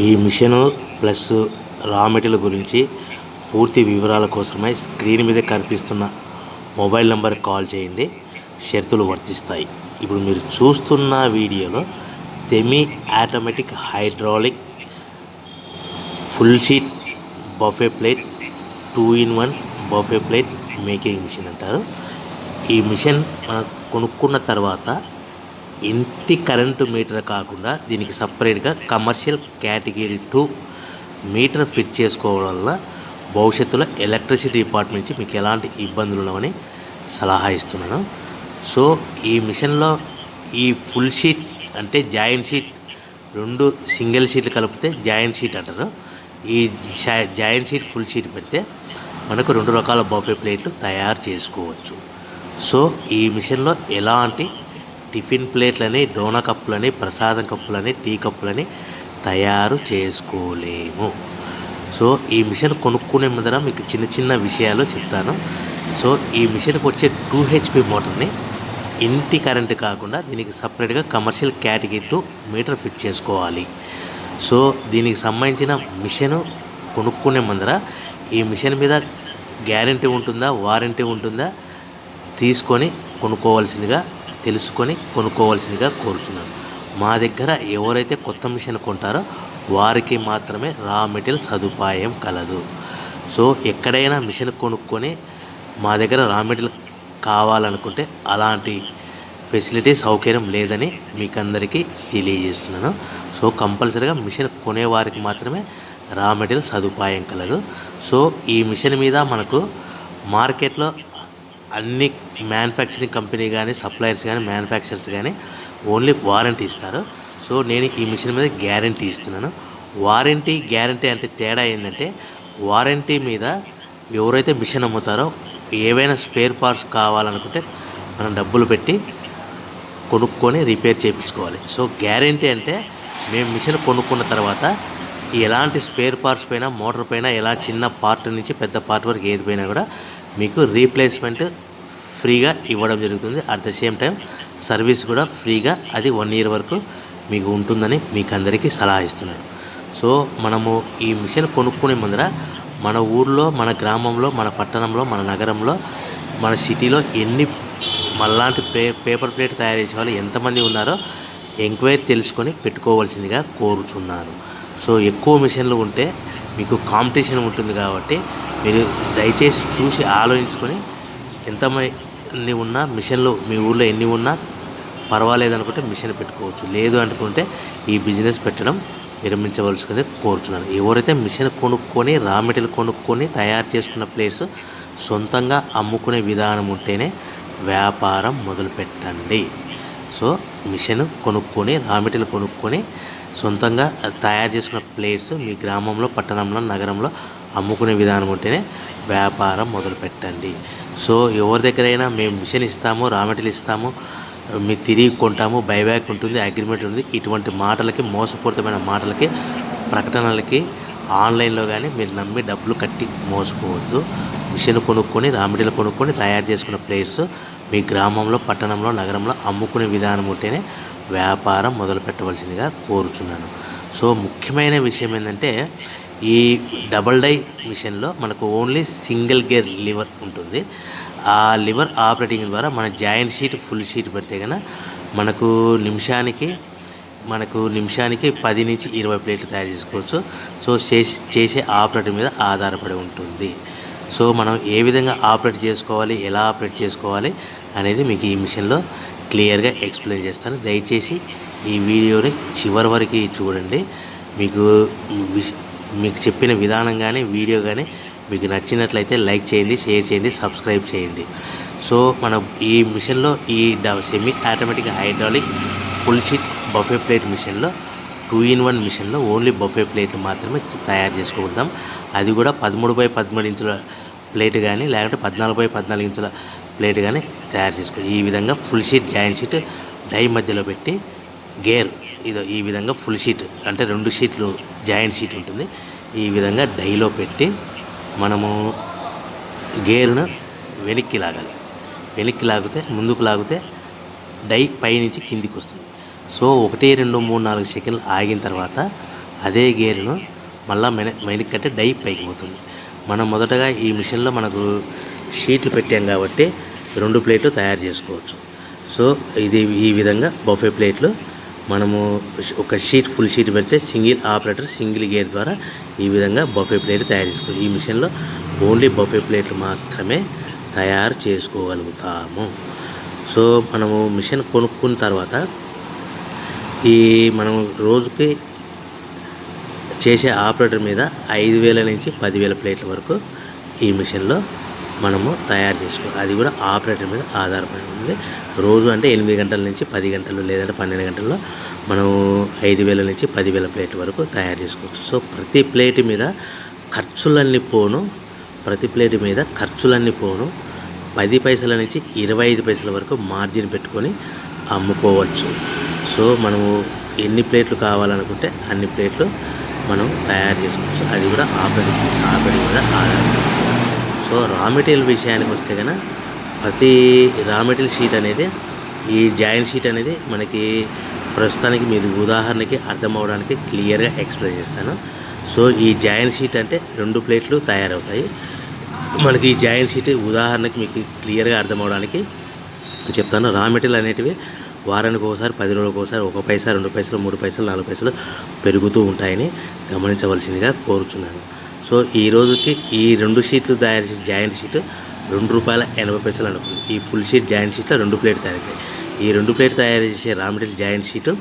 ఈ machine plus raw material గురించి పూర్తి వివరాల కోసమై స్క్రీన్ మీద కనిపిస్తున్న మొబైల్ నెంబర్ కాల్ చేయండి. షరతులు వర్తిస్తాయి. ఇప్పుడు మీరు చూస్తున్న వీడియోలో semi automatic hydraulic full sheet buffet plate 2-in-1 buffet plate making machine అంటారు. ఈ మిషన్ మనం కొనుక్కున్న తర్వాత ఇంటి కరెంటు మీటర్ కాకుండా దీనికి సపరేట్గా కమర్షియల్ కేటగిరీ 2 మీటర్ ఫిట్ చేసుకోవడం వల్ల భవిష్యత్తులో ఎలక్ట్రిసిటీ డిపార్ట్మెంట్ నుంచి మీకు ఎలాంటి ఇబ్బందులు ఉండవని సలహా ఇస్తున్నాను. సో ఈ మిషన్లో ఈ ఫుల్ షీట్ అంటే జాయింట్ షీట్, 2 సింగిల్ షీట్లు కలిపితే జాయింట్ షీట్ అంటారు. ఈ జాయింట్ షీట్ ఫుల్ షీట్ పెడితే మనకు 2 రకాల బఫే ప్లేట్లు తయారు చేసుకోవచ్చు. సో ఈ మిషన్లో ఎలాంటి టిఫిన్ ప్లేట్లని, డోనా కప్పులని, ప్రసాదం కప్పులని, టీ కప్పులని తయారు చేసుకోలేము. సో ఈ మిషన్ కొనుక్కునే ముందర మీకు చిన్న చిన్న విషయాలు చెప్తాను. సో ఈ మిషన్కి వచ్చే 2 HP మోటార్ని ఇంటి కరెంటు కాకుండా దీనికి సపరేట్గా కమర్షియల్ కేటగిరీ 2 మీటర్ ఫిట్ చేసుకోవాలి. సో దీనికి సంబంధించిన మిషన్ కొనుక్కునే ముందర ఈ మిషన్ మీద గ్యారంటీ ఉంటుందా, వారంటీ ఉంటుందా తీసుకొని కొనుక్కోవాల్సిందిగా, తెలుసుకొని కొనుక్కోవాల్సిందిగా కోరుతున్నాను. మా దగ్గర ఎవరైతే కొత్త మిషన్ కొంటారో వారికి మాత్రమే రా మెటీరియల్ సదుపాయం కలదు. సో ఎక్కడైనా మిషన్ కొనుక్కొని మా దగ్గర రా మెటీరియల్ కావాలనుకుంటే అలాంటి ఫెసిలిటీ సౌకర్యం లేదని మీకు అందరికీ తెలియజేస్తున్నాను. సో కంపల్సరీగా మిషన్ కొనేవారికి మాత్రమే రా మెటీరియల్ సదుపాయం కలదు. సో ఈ మిషన్ మీద మనకు మార్కెట్లో అన్ని మ్యానుఫ్యాక్చరింగ్ కంపెనీ కానీ, సప్లయర్స్ కానీ, మ్యానుఫ్యాక్చరర్స్ కానీ ఓన్లీ వారంటీ ఇస్తారు. సో నేను ఈ మిషన్ మీద గ్యారంటీ ఇస్తున్నాను. వారంటీ గ్యారంటీ అంటే తేడా ఏంటంటే, వారంటీ మీద ఎవరైతే మిషన్ అమ్ముతారో ఏవైనా స్పేర్ పార్ట్స్ కావాలనుకుంటే మనం డబ్బులు పెట్టి కొనుక్కొని రిపేర్ చేయించుకోవాలి. సో గ్యారంటీ అంటే మేము మిషన్ కొనుక్కున్న తర్వాత ఎలాంటి స్పేర్ పార్ట్స్ పైన, మోటార్ పైన ఎలా చిన్న పార్ట్ నుంచి పెద్ద పార్ట్ వరకు ఏది పోయినా కూడా మీకు రీప్లేస్మెంట్ ఫ్రీగా ఇవ్వడం జరుగుతుంది. At the same time service కూడా ఫ్రీగా అది 1 year వరకు మీకు ఉంటుందని మీకు అందరికీ సలహా ఇస్తున్నాను. సో మనము ఈ మిషన్ కొనుక్కునే ముందర మన ఊర్లో, మన గ్రామంలో, మన పట్టణంలో, మన నగరంలో, మన సిటీలో ఎన్ని మళ్ళాంటి పేపర్ ప్లేట్ తయారు చేసే వాళ్ళు ఎంతమంది ఉన్నారో ఎంక్వైరీ తెలుసుకొని పెట్టుకోవాల్సిందిగా కోరుతున్నాను. సో ఎక్కువ మిషన్లు ఉంటే మీకు కాంపిటీషన్ ఉంటుంది కాబట్టి మీరు దయచేసి చూసి ఆలోచించుకొని ఎంతమంది ఉన్నా మిషన్లు మీ ఊళ్ళో ఎన్ని ఉన్నా పర్వాలేదు అనుకుంటే మిషన్ పెట్టుకోవచ్చు. లేదు అనుకుంటే ఈ బిజినెస్ పెట్టడం విరమించవలసిందే కోరుతున్నాను. ఎవరైతే మిషన్ కొనుక్కొని రా మెటీరియల్ కొనుక్కొని తయారు చేసుకున్న ప్లేస్ సొంతంగా అమ్ముకునే విధానం ఉంటేనే వ్యాపారం మొదలుపెట్టండి. సో మిషన్ కొనుక్కొని రా మెటీరియల్ కొనుక్కొని సొంతంగా తయారు చేసుకున్న ప్లేట్స్ మీ గ్రామంలో, పట్టణంలో, నగరంలో అమ్ముకునే విధానం ఉంటేనే వ్యాపారం మొదలుపెట్టండి. సో ఎవరి దగ్గరైనా మేము మిషన్ ఇస్తాము, రా మెటీరియల్ ఇస్తాము, మీరు తిరిగి కొంటాము, బైబ్యాక్ ఉంటుంది, అగ్రిమెంట్ ఉంది, ఇటువంటి మాటలకి, మోసపూరితమైన మాటలకి, ప్రకటనలకి ఆన్లైన్లో కానీ మీరు నమ్మి డబ్బులు కట్టి మోసపోవద్దు. మిషన్ కొనుక్కొని రా మెటీరియల్ కొనుక్కొని తయారు చేసుకున్న ప్లేట్స్ మీ గ్రామంలో, పట్టణంలో, నగరంలో అమ్ముకునే విధానం ఉంటేనే వ్యాపారం మొదలు పెట్టవలసిందిగా కోరుచున్నాను. సో ముఖ్యమైన విషయం ఏంటంటే, ఈ డబల్ డై మిషన్లో మనకు ఓన్లీ సింగిల్ గేర్ లివర్ ఉంటుంది. ఆ లివర్ ఆపరేటింగ్ ద్వారా మన జాయింట్ షీట్, ఫుల్ షీట్ పెడితే కనుక మనకు నిమిషానికి 10 నుంచి 20 ప్లేట్లు తయారు చేసుకోవచ్చు. సో చేసే ఆపరేటర్ మీద ఆధారపడి ఉంటుంది. సో మనం ఏ విధంగా ఆపరేట్ చేసుకోవాలి, ఎలా ఆపరేట్ చేసుకోవాలి అనేది మీకు ఈ మిషన్లో క్లియర్గా ఎక్స్ప్లెయిన్ చేస్తాను. దయచేసి ఈ వీడియోని చివరి వరకు చూడండి. మీకు చెప్పిన విధానం కానీ, వీడియో కానీ మీకు నచ్చినట్లయితే లైక్ చేయండి, షేర్ చేయండి, సబ్స్క్రైబ్ చేయండి. సో మనం ఈ మిషన్లో ఈ semi automatic hydraulic full sheet buffet plate మిషన్లో 2-in-1 మిషన్లో ఓన్లీ బఫే ప్లేట్లు మాత్రమే తయారు చేసుకుంటాం. అది కూడా 13x13 ఇంచుల ప్లేట్ కానీ, లేకుంటే 14x14 ఇంచుల ప్లేట్ కానీ తయారు చేసుకోవాలి. ఈ విధంగా full sheet joint sheet die మధ్యలో పెట్టి గేర్ ఈ విధంగా ఫుల్ షీట్ అంటే 2 షీట్లు జాయింట్ షీట్ ఉంటుంది. ఈ విధంగా డైలో పెట్టి మనము గేర్ను వెనక్కి లాగితే ముందుకు లాగితే డై పైనుంచి కిందికి వస్తుంది. సో 1, 2, 3, 4 సెకండ్లు ఆగిన తర్వాత అదే గేర్ను మళ్ళీ మైనకి కట్టే డై పైకి పోతుంది. మనం మొదటగా ఈ మిషన్లో మనకు షీట్లు పెట్టాం కాబట్టి 2 ప్లేట్లు తయారు చేసుకోవచ్చు. సో ఇది ఈ విధంగా బఫే ప్లేట్లు మనము ఒక షీట్ ఫుల్ షీట్ పెడితే సింగిల్ ఆపరేటర్ సింగిల్ గేర్ ద్వారా ఈ విధంగా బఫే ప్లేట్ తయారు చేసుకోవచ్చు. ఈ మిషన్లో ఓన్లీ బఫే ప్లేట్లు మాత్రమే తయారు చేసుకోగలుగుతాము. సో మనము మిషన్ కొనుక్కున్న తర్వాత ఈ మనం రోజుకి చేసే ఆపరేటర్ మీద 5,000 నుంచి 10,000 ప్లేట్ల వరకు ఈ మిషన్లో మనము తయారు చేసుకోవాలి. అది కూడా ఆపరేటర్ మీద ఆధారపడి ఉంది. రోజు అంటే 8 గంటల నుంచి 10 గంటలు లేదంటే 12 గంటల్లో మనం 5,000 నుంచి 10,000 ప్లేట్ల వరకు తయారు చేసుకోవచ్చు. సో ప్రతి ప్లేట్ మీద ఖర్చులన్నీ పోను 10 పైసల నుంచి 25 పైసల వరకు మార్జిన్ పెట్టుకొని అమ్ముకోవచ్చు. సో మనము ఎన్ని ప్లేట్లు కావాలనుకుంటే అన్ని ప్లేట్లు మనం తయారు చేసుకోవచ్చు. అది కూడా ఆపరేటర్ మీద ఆధారపడి. సో రా మెటీరియల్ విషయానికి వస్తే కనుక ప్రతి రా మెటీరియల్ షీట్ అనేది ఈ జాయింట్ షీట్ అనేది మనకి ప్రస్తుతానికి మీరు ఉదాహరణకి అర్థం అవడానికి క్లియర్గా ఎక్స్ప్లెయిన్ చేస్తాను. సో ఈ జాయింట్ షీట్ అంటే 2 ప్లేట్లు తయారవుతాయి. మనకి ఈ జాయింట్ షీట్ ఉదాహరణకి మీకు క్లియర్గా అర్థం అవడానికి చెప్తాను. రా మెటీరియల్ అనేటివి వారానికి ఒకసారి 10 రోజులకు ఒకసారి 1 పైసా 2 పైసలు 3 పైసలు 4 పైసలు పెరుగుతూ ఉంటాయని గమనించవలసిందిగా కోరుచున్నాను. సో ఈ రోజుకి ఈ 2 షీట్లు తయారు చేసే జాయింట్ షీట్ ₹2.80 అనుకుంది. ఈ ఫుల్ షీట్ జాయింట్ షీట్లో 2 ప్లేట్ తయారవుతాయి. ఈ 2 ప్లేట్ తయారు చేసే రా మెటీరియల్ జాయింట్ షీట్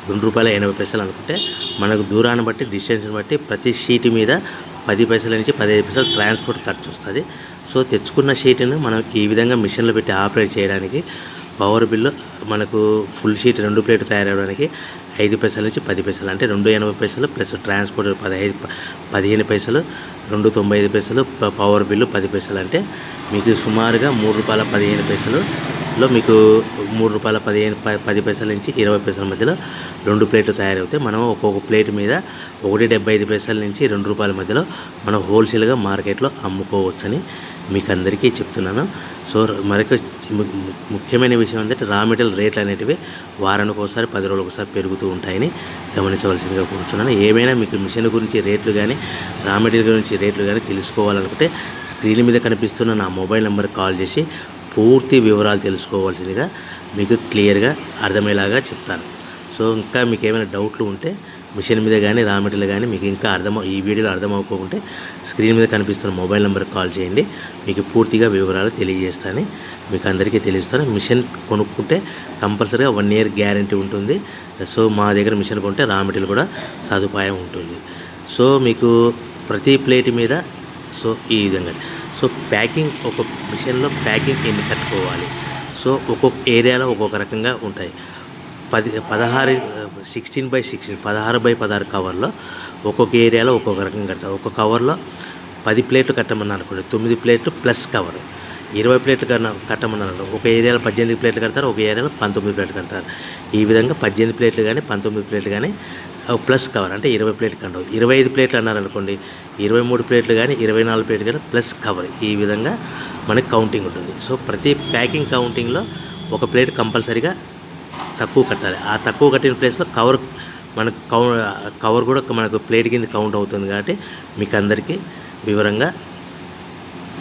₹2.80 అనుకుంటే మనకు దూరాన్ని బట్టి డిస్టెన్స్ని బట్టి ప్రతి షీట్ మీద 10 పైసల నుంచి 15 పైసలు ట్రాన్స్పోర్ట్ ఖర్చు వస్తుంది. సో తెచ్చుకున్న షీట్ను మనం ఈ విధంగా మిషన్లో పెట్టి ఆపరేట్ చేయడానికి పవర్ బిల్లు మనకు ఫుల్ షీట్ 2 ప్లేట్ తయారవడానికి 5 పైసల నుంచి 10 పైసలు అంటే ₹2.80 ప్లస్ ట్రాన్స్పోర్ట్ 15 పైసలు ₹2.95 పవర్ బిల్లు 10 పైసలు అంటే మీకు సుమారుగా ₹3.15లో మీకు ₹3.10 నుంచి 20 పైసల మధ్యలో 2 ప్లేట్లు తయారవుతాయి. మనం ఒక్కొక్క ప్లేట్ మీద ₹1.75 నుంచి ₹2 మధ్యలో మనం హోల్సేల్గా మార్కెట్లో అమ్ముకోవచ్చని మీకు అందరికీ చెప్తున్నాను. సో మరొక ముఖ్యమైన విషయం ఏంటంటే రా మెటీరియల్ రేట్లు అనేటివి వారానికి ఒకసారి 10 రోజులకు ఒకసారి పెరుగుతూ ఉంటాయని గమనించవలసిందిగా కోరుతున్నాను. ఏమైనా మీకు మిషన్ గురించి రేట్లు కానీ రా మెటీరియల్ గురించి రేట్లు కానీ తెలుసుకోవాలనుకుంటే స్క్రీన్ మీద కనిపిస్తున్న నా మొబైల్ నెంబర్కి కాల్ చేసి పూర్తి వివరాలు తెలుసుకోవాల్సిందిగా మీకు క్లియర్గా అర్థమయ్యేలాగా చెప్తాను. సో ఇంకా మీకు ఏమైనా డౌట్లు ఉంటే మిషన్ మీద కానీ రా మెటీరియల్ కానీ మీకు ఇంకా ఈ వీడియోలో అర్థమవుకోకుంటే స్క్రీన్ మీద కనిపిస్తున్న మొబైల్ నెంబర్కి కాల్ చేయండి. మీకు పూర్తిగా వివరాలు తెలియజేస్తానని మీకు అందరికీ తెలియజేస్తాను. మిషన్ కొనుక్కుంటే కంపల్సరీగా 1 year గ్యారంటీ ఉంటుంది. సో మా దగ్గర మిషన్ కొంటే రా మెటీరియల్ కూడా సదుపాయం ఉంటుంది. సో మీకు ప్రతి ప్లేట్ మీద సో ఈ విధంగా సో ప్యాకింగ్ ఒక మిషన్లో ప్యాకింగ్ ఎన్ని కట్టుకోవాలి. సో ఒక్కొక్క ఏరియాలో ఒక్కొక్క రకంగా ఉంటాయి. 16x16 కవర్లో ఒక్కొక్క ఏరియాలో ఒక్కొక్క రకంగా కడతారు. ఒక్కొక్క కవర్లో 10 ప్లేట్లు కట్టమని అనుకోండి 9 ప్లేట్లు ప్లస్ కవర్ 20 ప్లేట్లు కట్టమని అనుకోండి ఒక ఏరియాలో 18 ప్లేట్లు కడతారు, ఒక ఏరియాలో 19 ప్లేట్లు కడతారు. ఈ విధంగా 18 ప్లేట్లు కానీ 19 ప్లేట్లు కానీ ప్లస్ కవర్ అంటే 20 ప్లేట్లు కంటారు. 25 ప్లేట్లు అన్నారనుకోండి 23 ప్లేట్లు కానీ 24 ప్లేట్లు కానీ ప్లస్ కవర్. ఈ విధంగా మనకి కౌంటింగ్ ఉంటుంది. సో ప్రతి ప్యాకింగ్ కౌంటింగ్లో ఒక ప్లేట్ కంపల్సరీగా తక్కువ కట్టాలి. ఆ తక్కువ కట్టిన ప్లేస్లో మనకు కవర్ కూడా మనకు ప్లేట్ కింద కౌంట్ అవుతుంది కాబట్టి మీకు అందరికీ వివరంగా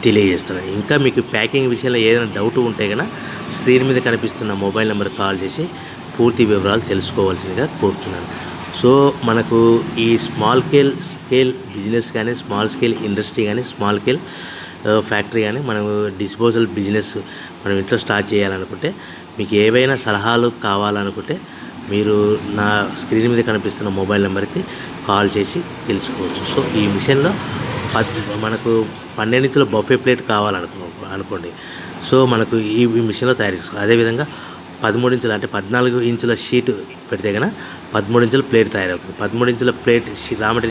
తెలియజేస్తున్నాను. ఇంకా మీకు ప్యాకింగ్ విషయంలో ఏదైనా డౌట్ ఉంటే కనుక స్క్రీన్ మీద కనిపిస్తున్న మొబైల్ నెంబర్కి కాల్ చేసి పూర్తి వివరాలు తెలుసుకోవాల్సిందిగా కోరుతున్నాను. సో మనకు ఈ స్మాల్ స్కేల్ బిజినెస్ కానీ స్మాల్ స్కేల్ ఇండస్ట్రీ కానీ స్మాల్ స్కేల్ ఫ్యాక్టరీ కానీ మనం డిస్పోజల్ బిజినెస్ మనం ఇంట్లో స్టార్ట్ చేయాలనుకుంటే మీకు ఏవైనా సలహాలు కావాలనుకుంటే మీరు నా స్క్రీన్ మీద కనిపిస్తున్న మొబైల్ నెంబర్కి కాల్ చేసి తెలుసుకోవచ్చు. సో ఈ మిషన్లో మనకు 12 ఇంచుల బఫే ప్లేట్ కావాలనుకోండి. సో మనకు ఈ మిషన్లో తయారు చేసుకోవాలి. అదేవిధంగా 13 ఇంచుల అంటే 14 ఇంచుల షీట్ పెడితే కనుక 13 ఇంచుల ప్లేట్ తయారవుతుంది. 13 ఇంచుల ప్లేట్ రా మెటీరియల్